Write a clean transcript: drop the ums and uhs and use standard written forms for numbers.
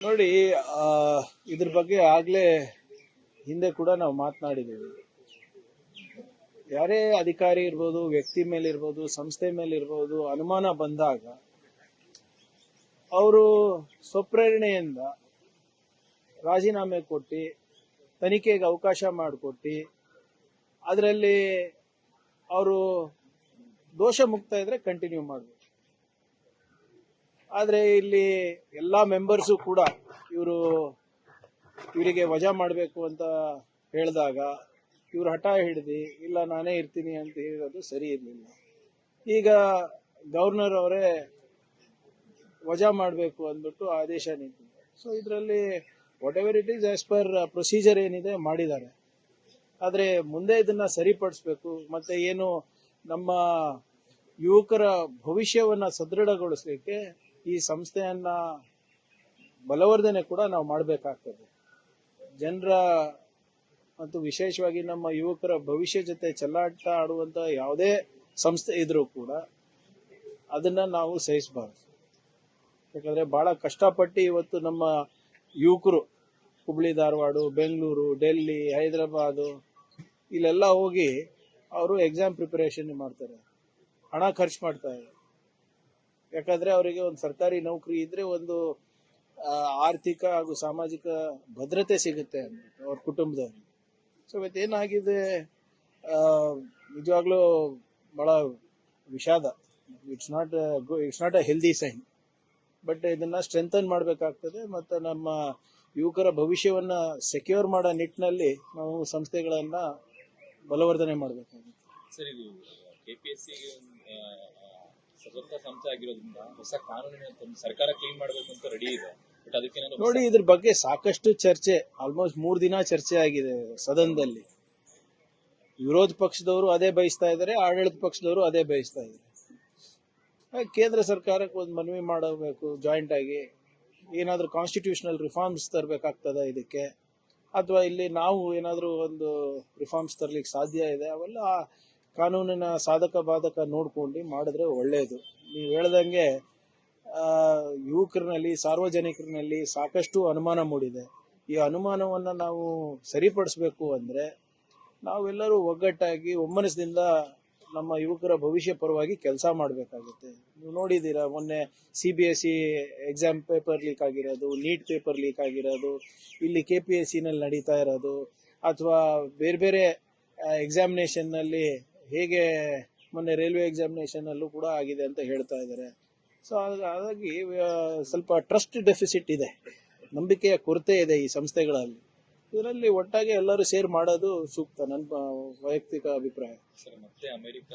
ನೋಡಿ, ಆ, ಇದ್ರ ಬಗ್ಗೆ ಆಗ್ಲೇ ಹಿಂದೆ ಕೂಡ ನಾವು ಮಾತನಾಡಿದ್ದೀವಿ. ಯಾರೇ ಅಧಿಕಾರಿ ಇರ್ಬೋದು, ವ್ಯಕ್ತಿ ಮೇಲಿರ್ಬೋದು, ಸಂಸ್ಥೆ ಮೇಲಿರ್ಬೋದು, ಅನುಮಾನ ಬಂದಾಗ ಅವರು ಸ್ವಪ್ರೇರಣೆಯಿಂದ ರಾಜೀನಾಮೆ ಕೊಟ್ಟು ತನಿಖೆಗೆ ಅವಕಾಶ ಮಾಡಿಕೊಟ್ಟು ಅದರಲ್ಲಿ ಅವರು ದೋಷ ಮುಕ್ತ ಇದ್ರೆ ಕಂಟಿನ್ಯೂ ಮಾಡಬೇಕು. ಆದ್ರೆ ಇಲ್ಲಿ ಎಲ್ಲಾ ಮೆಂಬರ್ಸು ಕೂಡ ಇವರಿಗೆ ವಜಾ ಮಾಡಬೇಕು ಅಂತ ಹೇಳಿದಾಗ ಇವರು ಹಠ ಹಿಡಿದು ಇಲ್ಲ ನಾನೇ ಇರ್ತೀನಿ ಅಂತ ಹೇಳೋದು ಸರಿ ಇರಲಿಲ್ಲ. ಈಗ ಗವರ್ನರ್ ಅವರೇ ವಜಾ ಮಾಡಬೇಕು ಅಂದ್ಬಿಟ್ಟು ಆದೇಶ ನೀಡಿದ್ದಾರೆ. ಸೊ ಇದರಲ್ಲಿ what ever it is as per procedure ಏನಿದೆ ಮಾಡಿದ್ದಾರೆ. ಆದರೆ ಮುಂದೆ ಇದನ್ನ ಸರಿಪಡಿಸಬೇಕು. ಮತ್ತೆ ಏನು ನಮ್ಮ ಯುವಕರ ಭವಿಷ್ಯವನ್ನ ಸದೃಢಗೊಳಿಸಲಿಕ್ಕೆ ಈ ಸಂಸ್ಥೆಯನ್ನ ಬಲವರ್ಧನೆ ಕೂಡ ನಾವು ಮಾಡಬೇಕಾಗ್ತದೆ. ಜನರ ಮತ್ತು ವಿಶೇಷವಾಗಿ ನಮ್ಮ ಯುವಕರ ಭವಿಷ್ಯ ಜೊತೆ ಚೆಲ್ಲಾಟ ಆಡುವಂತ ಯಾವುದೇ ಸಂಸ್ಥೆ ಇದ್ರೂ ಕೂಡ ಅದನ್ನ ನಾವು ಸಹಿಸಬಾರದು. ಯಾಕಂದ್ರೆ ಬಹಳ ಕಷ್ಟಪಟ್ಟು ಇವತ್ತು ನಮ್ಮ ಯುವಕರು ಹುಬ್ಳಿ, ಧಾರವಾಡ, ಬೆಂಗಳೂರು, ಡೆಲ್ಲಿ, ಹೈದರಾಬಾದ್ ಇಲ್ಲೆಲ್ಲ ಹೋಗಿ ಅವರು ಎಕ್ಸಾಮ್ ಪ್ರಿಪರೇಷನ್ ಮಾಡ್ತಾರೆ, ಹಣ ಖರ್ಚು ಮಾಡ್ತಾರೆ. ಯಾಕಂದ್ರೆ ಅವರಿಗೆ ಒಂದು ಸರ್ಕಾರಿ ನೌಕರಿ ಇದ್ರೆ ಒಂದು ಆರ್ಥಿಕ ಹಾಗೂ ಸಾಮಾಜಿಕ ಭದ್ರತೆ ಸಿಗುತ್ತೆ ಅಂದ್ಬಿಟ್ಟು ಅವ್ರ ಕುಟುಂಬದವರಿಗೆ. ಸೊ ಇವತ್ತೇನಾಗಿದೆ, ನಿಜವಾಗ್ಲೂ ಬಹಳ ವಿಷಾದ. It's not a healthy sign. But ಇದನ್ನ ಸ್ಟ್ರೆಂಥನ್ ಮಾಡಬೇಕಾಗ್ತದೆ. ಮತ್ತೆ ನಮ್ಮ ಯುವಕರ ಭವಿಷ್ಯವನ್ನ ಸೆಕ್ಯೂರ್ ಮಾಡೋ ನಿಟ್ಟಿನಲ್ಲಿ ನಾವು ಸಂಸ್ಥೆಗಳನ್ನ ಬಲವರ್ಧನೆ ಮಾಡಬೇಕಾಗುತ್ತೆ. ಸರ್, ಇದು ಕೆಪಿಎಸ್ಸಿ ಸ್ವತಂತ್ರ ಸಂಸ್ಥೆ ಆಗಿರೋದ್ರಿಂದ ಹೊಸ ಕಾನೂನಿನ ಸರ್ಕಾರ ಕ್ಲೀನ್ ಮಾಡಬೇಕು ಅಂತ ರೆಡಿ ಇದೆ. ಬಟ್ ಅದಕ್ಕೆ ನೋಡಿ, ಇದ್ರ ಬಗ್ಗೆ ಸಾಕಷ್ಟು ಚರ್ಚೆ, ಆಲ್ಮೋಸ್ಟ್ 3 ದಿನ ಚರ್ಚೆ ಆಗಿದೆ ಸದನದಲ್ಲಿ. ವಿರೋಧ ಪಕ್ಷದವರು ಅದೇ ಬಯಸ್ತಾ ಇದ್ದಾರೆ, ಆಡಳಿತ ಪಕ್ಷದವರು ಅದೇ ಬಯಸ್ತಾ ಇದ್ದಾರೆ. ಕೇಂದ್ರ ಸರ್ಕಾರಕ್ಕೆ ಒಂದು ಮನವಿ ಮಾಡಬೇಕು, ಜಾಯಿಂಟ್ ಆಗಿ ಏನಾದ್ರೂ ಕಾನ್ಸ್ಟಿಟ್ಯೂಷನಲ್ ರಿಫಾರ್ಮ್ಸ್ ತರಬೇಕಾಗ್ತದ ಇದಕ್ಕೆ, ಅಥವಾ ಇಲ್ಲಿ ನಾವು ಏನಾದ್ರೂ ಒಂದು ರಿಫಾರ್ಮ್ಸ್ ತರ್ಲಿಕ್ಕೆ ಸಾಧ್ಯ ಇದೆ, ಅವೆಲ್ಲ ಕಾನೂನಿನ ಸಾಧಕ ಬಾಧಕ ನೋಡ್ಕೊಂಡು ಮಾಡಿದ್ರೆ ಒಳ್ಳೆಯದು. ನೀವು ಹೇಳ್ದಂಗೆ ಯುವಕರಿನಲ್ಲಿ, ಸಾರ್ವಜನಿಕರಿನಲ್ಲಿ ಸಾಕಷ್ಟು ಅನುಮಾನ ಮೂಡಿದೆ. ಈ ಅನುಮಾನವನ್ನ ನಾವು ಸರಿಪಡಿಸಬೇಕು ಅಂದ್ರೆ ನಾವೆಲ್ಲರೂ ಒಗ್ಗಟ್ಟಾಗಿ ಒಮ್ಮನಸ್ಸಿನಿಂದ ನಮ್ಮ ಯುವಕರ ಭವಿಷ್ಯ ಪರವಾಗಿ ಕೆಲಸ ಮಾಡಬೇಕಾಗುತ್ತೆ. ನೀವು ನೋಡಿದ್ದೀರಾ, ಮೊನ್ನೆ CBSE ಎಕ್ಸಾಮ್ ಪೇಪರ್ ಲೀಕ್ ಆಗಿರೋದು, ನೀಟ್ ಪೇಪರ್ ಲೀಕ್ ಆಗಿರೋದು, ಇಲ್ಲಿ KPSC ನಲ್ಲಿ ನಡೀತಾ ಇರೋದು, ಅಥವಾ ಬೇರೆ ಬೇರೆ ಎಕ್ಸಾಮಿನೇಷನ್ ನಲ್ಲಿ ಹೇಗೆ ಮೊನ್ನೆ ರೈಲ್ವೆ ಎಕ್ಸಾಮಿನೇಷನ್ ಅಲ್ಲೂ ಕೂಡ ಆಗಿದೆ ಅಂತ ಹೇಳ್ತಾ ಇದ್ದಾರೆ. ಸೊ ಹಾಗಾಗಿ ಸ್ವಲ್ಪ ಟ್ರಸ್ಟ್ ಡೆಫಿಸಿಟ್ ಇದೆ, ನಂಬಿಕೆಯ ಕೊರತೆ ಇದೆ ಈ ಸಂಸ್ಥೆಗಳಲ್ಲಿ. ಇದರಲ್ಲಿ ಒಟ್ಟಾಗಿ ಎಲ್ಲರೂ ಸೇರ್ ಮಾಡೋದು ಸೂಕ್ತ, ನನ್ನ ವೈಯಕ್ತಿಕ ಅಭಿಪ್ರಾಯ. ಸರ್, ಮತ್ತೆ ಅಮೆರಿಕ